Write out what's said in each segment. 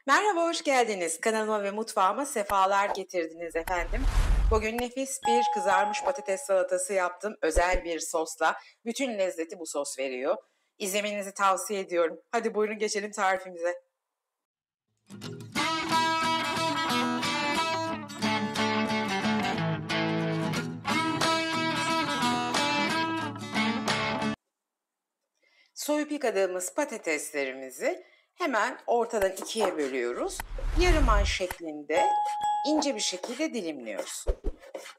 Merhaba, hoş geldiniz. Kanalıma ve mutfağıma sefalar getirdiniz efendim. Bugün nefis bir kızarmış patates salatası yaptım. Özel bir sosla. Bütün lezzeti bu sos veriyor. İzlemenizi tavsiye ediyorum. Hadi buyurun geçelim tarifimize. Soyup yıkadığımız patateslerimizi hemen ortadan ikiye bölüyoruz. Yarım ay şeklinde ince bir şekilde dilimliyoruz.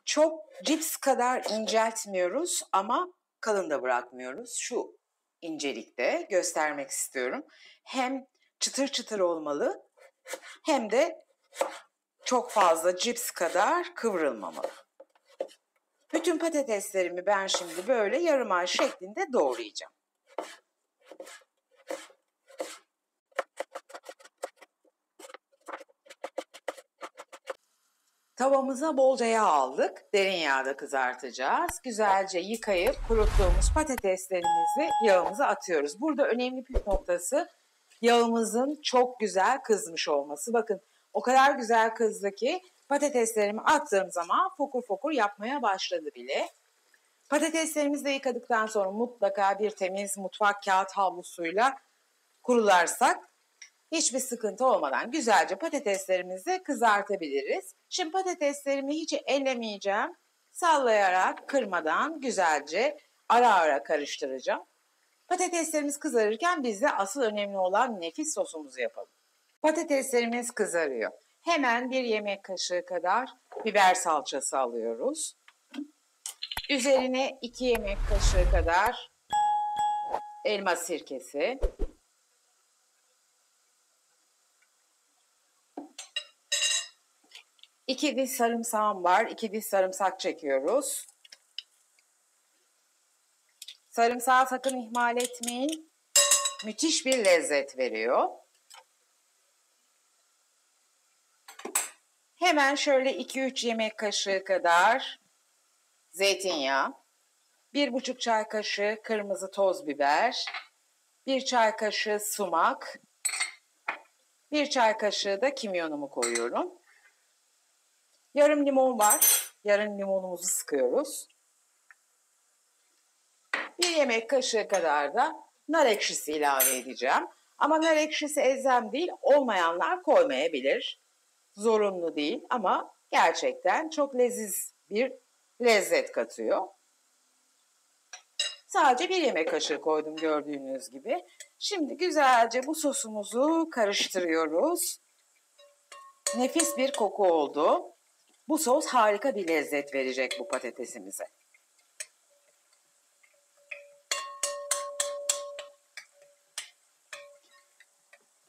Çok cips kadar inceltmiyoruz ama kalın da bırakmıyoruz. Şu incelikte göstermek istiyorum. Hem çıtır çıtır olmalı hem de çok fazla cips kadar kıvrılmamalı. Bütün patateslerimi ben şimdi böyle yarım ay şeklinde doğrayacağım. Tavamıza bolca yağ aldık. Derin yağda kızartacağız. Güzelce yıkayıp kuruttuğumuz patateslerimizi yağımıza atıyoruz. Burada önemli püf noktası yağımızın çok güzel kızmış olması. Bakın o kadar güzel kızdı ki patateslerimi attığım zaman fokur fokur yapmaya başladı bile. Patateslerimizi de yıkadıktan sonra mutlaka bir temiz mutfak kağıt havlusuyla kurularsak hiçbir sıkıntı olmadan güzelce patateslerimizi kızartabiliriz. Şimdi patateslerimi hiç ellemeyeceğim. Sallayarak, kırmadan güzelce ara ara karıştıracağım. Patateslerimiz kızarırken biz de asıl önemli olan nefis sosumuzu yapalım. Patateslerimiz kızarıyor. Hemen bir yemek kaşığı kadar biber salçası alıyoruz. Üzerine 2 yemek kaşığı kadar elma sirkesi. 2 diş sarımsağım var. 2 diş sarımsak çekiyoruz. Sarımsağı sakın ihmal etmeyin. Müthiş bir lezzet veriyor. Hemen şöyle 2-3 yemek kaşığı kadar zeytinyağı. 1,5 çay kaşığı kırmızı toz biber. 1 çay kaşığı sumak. 1 çay kaşığı da kimyonumu koyuyorum. Yarım limon var. Yarım limonumuzu sıkıyoruz. 1 yemek kaşığı kadar da nar ekşisi ilave edeceğim. Ama nar ekşisi elzem değil, olmayanlar koymayabilir. Zorunlu değil ama gerçekten çok leziz bir lezzet katıyor. Sadece 1 yemek kaşığı koydum gördüğünüz gibi. Şimdi güzelce bu sosumuzu karıştırıyoruz. Nefis bir koku oldu. Bu sos harika bir lezzet verecek bu patatesimize.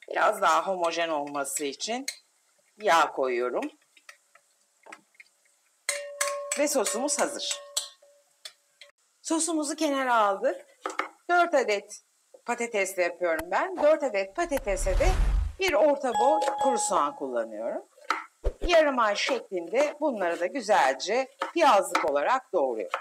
Biraz daha homojen olması için yağ koyuyorum. Ve sosumuz hazır. Sosumuzu kenara aldık. 4 adet patatesle yapıyorum ben. 4 adet patatese de bir orta boy kuru soğan kullanıyorum. Yarım ay şeklinde bunları da güzelce piyazlık olarak doğruyorum.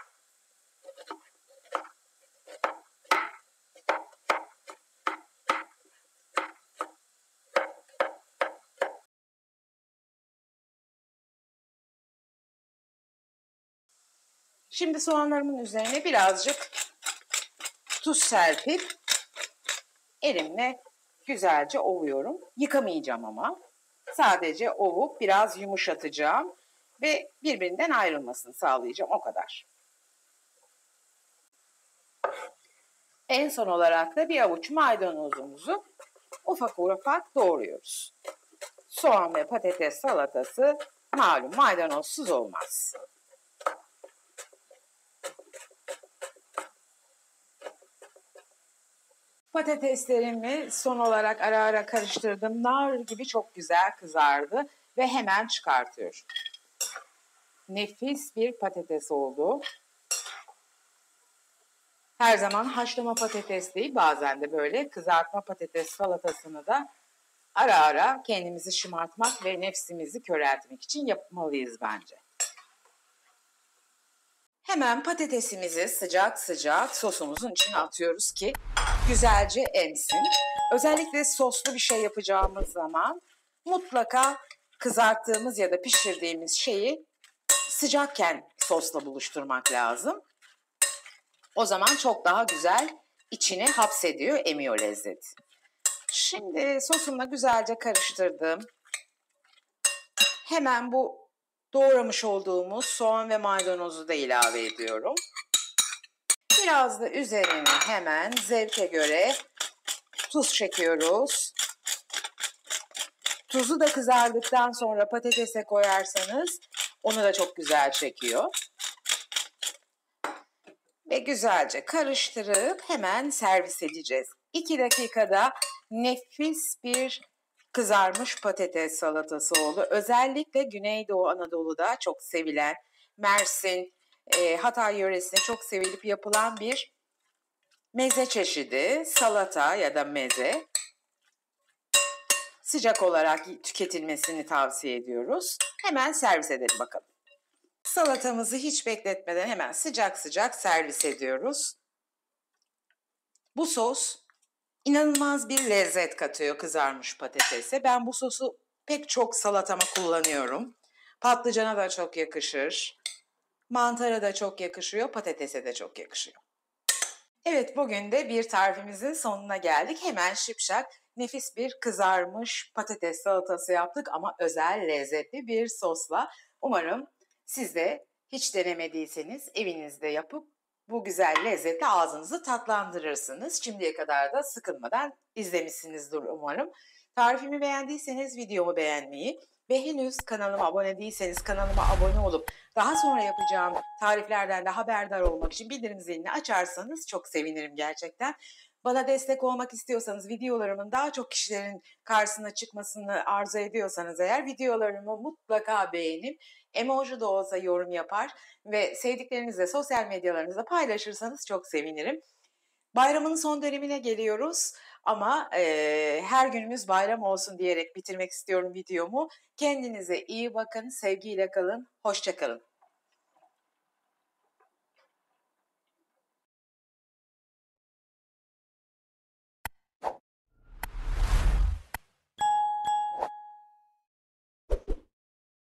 Şimdi soğanlarımın üzerine birazcık tuz serpip elimle güzelce ovuyorum. Yıkamayacağım ama. Sadece ovup biraz yumuşatacağım ve birbirinden ayrılmasını sağlayacağım. O kadar. En son olarak da bir avuç maydanozumuzu ufak ufak doğruyoruz. Soğan ve patates salatası malum maydanozsuz olmaz. Patateslerimi son olarak ara ara karıştırdım. Nar gibi çok güzel kızardı ve hemen çıkartıyorum. Nefis bir patates oldu. Her zaman haşlama patates değil, bazen de böyle kızartma patates salatasını da ara ara kendimizi şımartmak ve nefsimizi köreltmek için yapmalıyız bence. Hemen patatesimizi sıcak sıcak sosumuzun içine atıyoruz ki güzelce emsin. Özellikle soslu bir şey yapacağımız zaman Mutlaka kızarttığımız ya da pişirdiğimiz şeyi sıcakken sosla buluşturmak lazım. O zaman çok daha güzel içine hapsediyor, emiyor lezzeti. Şimdi sosumla güzelce karıştırdım. Hemen bu doğramış olduğumuz soğan ve maydanozu da ilave ediyorum. Biraz da üzerine hemen zevke göre tuz çekiyoruz. Tuzu da kızardıktan sonra patatese koyarsanız onu da çok güzel çekiyor. Ve güzelce karıştırıp hemen servis edeceğiz. 2 dakikada nefis bir kızarmış patates salatası oldu. Özellikle Güneydoğu Anadolu'da çok sevilen, Mersin, Hatay yöresinde çok sevilip yapılan bir meze çeşidi, salata ya da meze. Sıcak olarak tüketilmesini tavsiye ediyoruz. Hemen servis edelim bakalım. Salatamızı hiç bekletmeden hemen sıcak sıcak servis ediyoruz. Bu sos inanılmaz bir lezzet katıyor kızarmış patatese. Ben bu sosu pek çok salatama kullanıyorum. Patlıcana da çok yakışır. Mantara da çok yakışıyor, patatese de çok yakışıyor. Evet, bugün de bir tarifimizin sonuna geldik. Hemen şipşak nefis bir kızarmış patates salatası yaptık ama özel lezzetli bir sosla. Umarım siz de hiç denemediyseniz evinizde yapıp bu güzel lezzeti ağzınızı tatlandırırsınız. Şimdiye kadar da sıkılmadan izlemişsinizdir umarım. Tarifimi beğendiyseniz videomu beğenmeyi ve henüz kanalıma abone değilseniz kanalıma abone olup daha sonra yapacağım tariflerden de haberdar olmak için bildirim zilini açarsanız çok sevinirim gerçekten. Bana destek olmak istiyorsanız, videolarımın daha çok kişilerin karşısına çıkmasını arzu ediyorsanız eğer videolarımı mutlaka beğenip emoji de olsa yorum yapar ve sevdiklerinizle sosyal medyalarınızda paylaşırsanız çok sevinirim. Bayramın son dönemine geliyoruz ama her günümüz bayram olsun diyerek bitirmek istiyorum videomu. Kendinize iyi bakın, sevgiyle kalın, hoşça kalın.